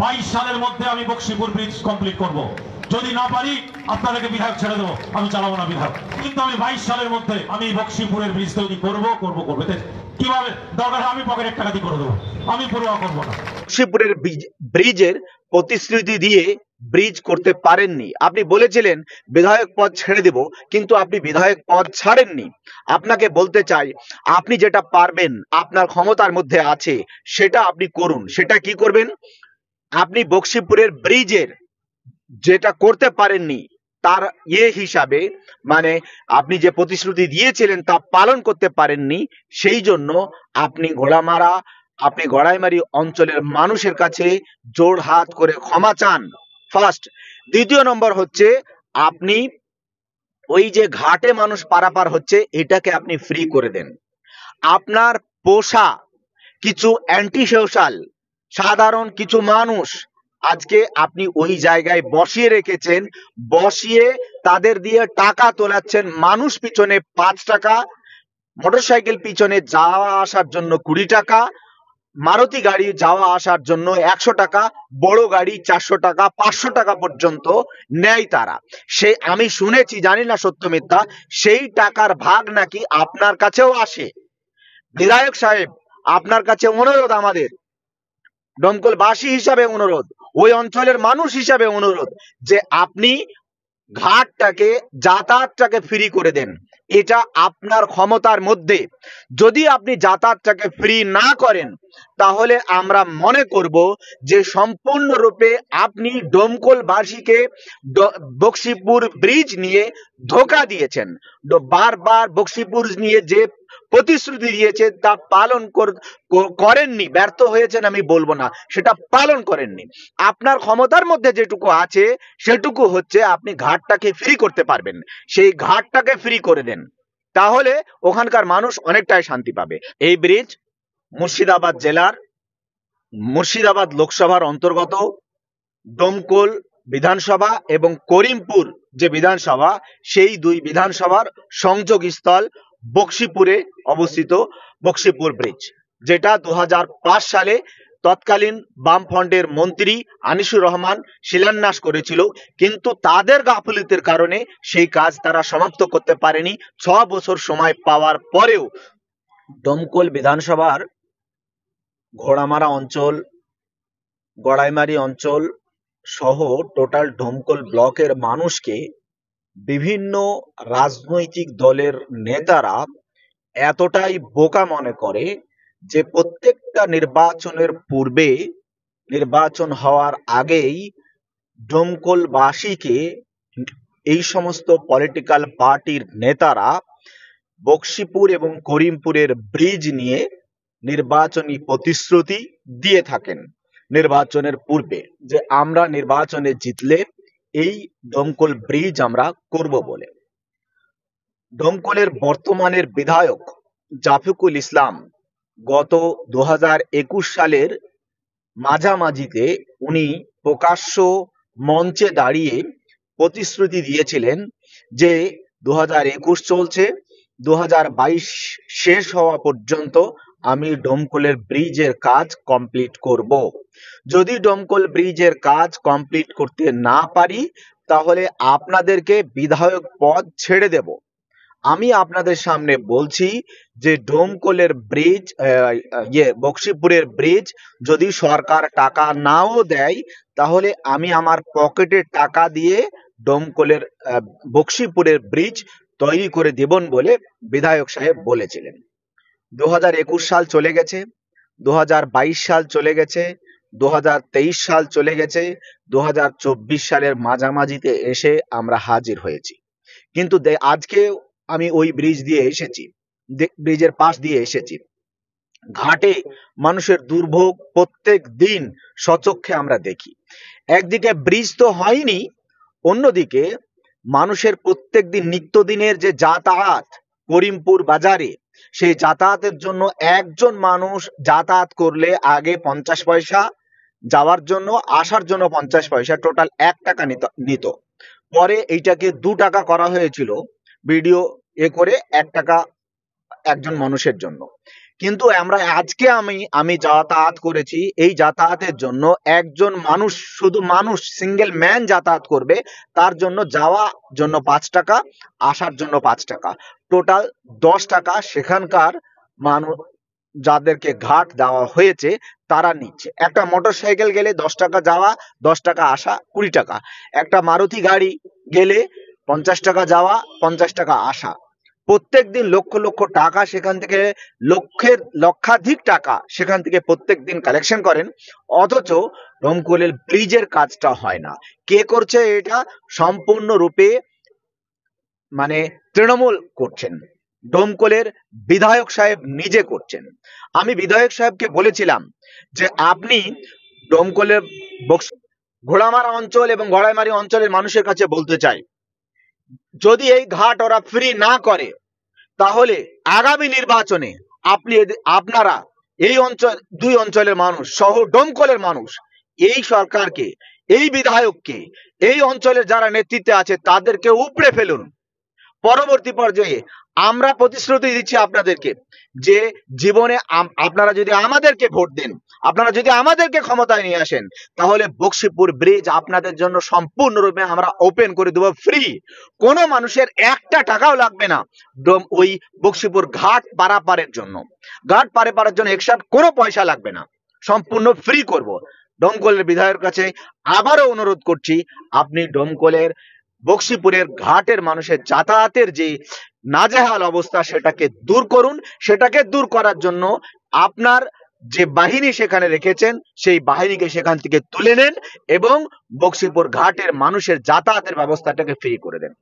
22 সালের মধ্যে আমি বক্সিপুর ব্রিজ কমপ্লিট করব। যদি না পারি আপনাদেরকে বিধায়ক ছেড়ে দেবো, আমি চালাবো না বিধায়ক, কিন্তু আমি 22 সালের মধ্যে আমি বক্সিপুরের ব্রিজ তৈরি করবো। কিভাবে দরকার আমি পকেটের টাকা দিয়ে করে দেবো, আমি পরোয়া করবো না। বক্সিপুরের ব্রিজের প্রতিশ্রুতি দিয়ে ব্রিজ করতে পারেননি। আপনি বলেছিলেন বিধায়ক পদ ছেড়ে দেব, কিন্তু আপনি বিধায়ক পদ ছাড়েননি। আপনাকে বলতে চাই, আপনি যেটা পারবেন, আপনার ক্ষমতার মধ্যে আছে, সেটা আপনি করুন। সেটা কি করবেন? আপনি বক্সিপুরের ব্রিজের যেটা করতে পারেননি তার হিসাবে, মানে আপনি যে প্রতিশ্রুতি দিয়েছিলেন তা পালন করতে পারেননি, সেই জন্য আপনি গড়াইমারি অঞ্চলের মানুষের কাছে জোড় হাত করে ক্ষমা চান, ফার্স্ট। দ্বিতীয় নম্বর হচ্ছে, আপনি ওই যে ঘাটে মানুষ পারাপার হচ্ছে, এটাকে আপনি ফ্রি করে দেন। আপনার পোষা কিছু অ্যান্টি সোশ্যাল সাধারণ কিছু মানুষ আজকে আপনি ওই জায়গায় বসিয়ে রেখেছেন, বসিয়ে তাদের দিয়ে টাকা তোলাচ্ছেন। মানুষ পিছনে 5 টাকা, মোটরসাইকেল পিছনে যাওয়া আসার জন্য 20 টাকা, মারুতি গাড়ি যাওয়া আসার জন্য 100 টাকা, বড় গাড়ি 400 টাকা, 500 টাকা পর্যন্ত নেয় তারা। আমি শুনেছি, জানি না সত্য মিথ্যা, সেই টাকার ভাগ নাকি আপনার কাছেও আসে। বিধায়ক সাহেব, আপনার কাছে অনুরোধ, আমাদের দমকলবাসী হিসাবে অনুরোধ, ওই অঞ্চলের মানুষ হিসাবে অনুরোধ, যে আপনি ঘাটটাকে, যাতায়াতটাকে ফ্রি করে দেন। এটা আপনার ক্ষমতার মধ্যে। যদি আপনি যাতায়াতটাকে ফ্রি না করেন, তাহলে আমরা মনে করব যে সম্পূর্ণরূপে আপনি ডোমকলবাসীকে বক্সিপুর ব্রিজ নিয়ে ধোঁকা দিয়েছেন। বারবার বক্সিপুর নিয়ে যে প্রতিশ্রুতি দিয়েছে তা পালন করেননি। ব্যর্থ হয়েছেন আমি বলবো না, সেটা পালন করেননি। আপনার ক্ষমতার মধ্যে যেটুকু আছে সেটুকু হচ্ছে আপনি ঘাটটাকে ফ্রি করতে পারবেন, সেই ঘাটটাকে ফ্রি করে দেন, তাহলে ওখানকার মানুষ অনেকটাই শান্তি পাবে। এই ব্রিজ মুর্শিদাবাদ জেলার মুর্শিদাবাদ লোকসভার অন্তর্গত ডোমকল বিধানসভা এবং করিমপুর যে বিধানসভা, সেই দুই বিধানসভার সংযোগ স্থল বক্সিপুরে অবস্থিত বক্সিপুর ব্রিজ, যেটা 2005 সালে তৎকালীন বামফ্রন্টের মন্ত্রী আনিসুর রহমান শিলান্যাস করেছিল, কিন্তু তাদের গাফিলতির কারণে সেই কাজ তারা সমাপ্ত করতে পারেনি। 6 বছর সময় পাওয়ার পরেও ডোমকল বিধানসভার ঘোড়ামারা অঞ্চল, গড়াইমারি অঞ্চল সহ টোটাল ডোমকল ব্লকের মানুষকে বিভিন্ন রাজনৈতিক দলের নেতারা এতটাই বোকা মনে করে যে প্রত্যেকটা নির্বাচনের পূর্বে, নির্বাচন হওয়ার আগেই ডোমকলবাসীকে এই সমস্ত পলিটিক্যাল পার্টির নেতারা বক্সিপুর এবং করিমপুরের ব্রিজ নিয়ে নির্বাচনী প্রতিশ্রুতি দিয়ে থাকেন নির্বাচনের পূর্বে, যে আমরা নির্বাচনে জিতলে এই ডোমকল ব্রিজ আমরা করব বলে। ডোমকলের বর্তমানের বিধায়ক জাফিকুল ইসলাম গত 2021 সালের মাঝামাঝিতে উনি প্রকাশ্য মঞ্চে দাঁড়িয়ে প্রতিশ্রুতি দিয়েছিলেন যে 2021 চলছে, 2022 শেষ হওয়া পর্যন্ত আমি ডোমকলের ব্রিজের কাজ কমপ্লিট করব। যদি ডোমকল ব্রিজের কাজ কমপ্লিট করতে না পারি, তাহলে আপনাদেরকে বিধায়ক পদ ছেড়ে দেব। আমি আপনাদের সামনে বলছি যে ডোমকলের ব্রিজ, বক্সিপুরের ব্রিজ যদি সরকার টাকা নাও দেয়, তাহলে আমি আমার পকেটের টাকা দিয়ে ডোমকলের বক্সিপুরের ব্রিজ তৈরি করে দেবন বলে বিধায়ক সাহেব বলেছিলেন। 2021 সাল চলে গেছে, 2022 সাল চলে গেছে, 2023 সাল চলে গেছে, 2024 সালের মাঝামাঝিতে এসে আমরা হাজির হয়েছি। কিন্তু আজকে আমি ওই ব্রিজ দিয়ে এসেছি, ব্রিজের পাশ দিয়ে এসেছি। ঘাটে মানুষের দুর্ভোগ প্রত্যেক দিন সচক্ষে আমরা দেখি। একদিকে ব্রিজ তো হয়নি, অন্যদিকে মানুষের প্রত্যেক দিন নিত্যদিনের যে যাতায়াত করিমপুর বাজারে, সেই যাতায়াতের জন্য একজন মানুষ যাতায়াত করলে আগে 50 পয়সা, যাওয়ার জন্য আসার জন্য 50 পয়সা, টোটাল 1 টাকা নিত। পরে এইটাকে 2 টাকা করা হয়েছিল, ভিডিও করে 1 টাকা একজন মানুষের জন্য। কিন্তু আজকে আমি যাতায়াত করেছি, এই যাতায়াতের জন্য একজন মানুষ, শুধু মানুষ, সিঙ্গেল ম্যান যাতায়াত করবে, তার জন্য যাওয়ার জন্য 5 টাকা, আসার জন্য 5 টাকা, টোটাল 10 টাকা সেখানকার মানুষ যাদেরকে ঘাট দেওয়া হয়েছে তারা নিচ্ছে। একটা মোটরসাইকেল গেলে 10 টাকা যাওয়া, 10 টাকা আসা, 20 টাকা। একটা মারুতি গাড়ি গেলে 50 টাকা যাওয়া, 50 টাকা আসা। প্রত্যেক দিন লক্ষ লক্ষ টাকা সেখান থেকে, লক্ষাধিক টাকা সেখান থেকে প্রত্যেক দিন কালেকশন করেন, অথচ ডোমকলের ব্রিজের কাজটা হয় না। কে করছে এটা? সম্পূর্ণরূপে মানে তৃণমূল করছেন, ডোমকলের বিধায়ক সাহেব নিজে করছেন। আমি বিধায়ক সাহেবকে বলেছিলাম যে আপনি ডোমকলের ঘোড়ামারা অঞ্চল এবং গড়াইমারি অঞ্চলের মানুষের কাছে বলতে চাই, যদি এই ঘাট ওরা ফ্রি না করে, তাহলে আগামী নির্বাচনে আপনারা এই অঞ্চল, দুই অঞ্চলের মানুষ সহ ডোমকলের মানুষ এই সরকারকে, এই বিধায়ককে, এই অঞ্চলের যারা নেতৃত্বে আছে তাদেরকে উপড়ে ফেলুন। পরবর্তী পর্যায়ে আমরা প্রতিশ্রুতি দিচ্ছি আপনাদেরকে যে জীবনে আপনারা যদি আমাদেরকে ভোট দেন, আপনারা যদি আমাদেরকে ক্ষমতায় নিয়ে আসেন, তাহলে বক্সিপুর ব্রিজ আপনাদের জন্য সম্পূর্ণরূপে আমরা ওপেন করে দেবো, ফ্রি। কোনো মানুষের 1 টাকাও লাগবে না ওই বক্সিপুর ঘাট পারাপারের জন্য। ঘাট পারাপারের জন্য এক্সট্রা কোনো পয়সা লাগবে না, সম্পূর্ণ ফ্রি করব। ডোমকলের বিধায়কের কাছে আবারও অনুরোধ করছি, আপনি ডোমকলের বক্সিপুরের ঘাটের মানুষের যাতায়াতের যে নাজেহাল অবস্থা সেটাকে দূর করুন। সেটাকে দূর করার জন্য আপনার যে বাহিনী সেখানে রেখেছেন সেই বাহিনীকে সেখান থেকে তুলে নেন এবং বক্সিপুর ঘাটের মানুষের যাতায়াতের ব্যবস্থাটাকে ফ্রি করে দেন।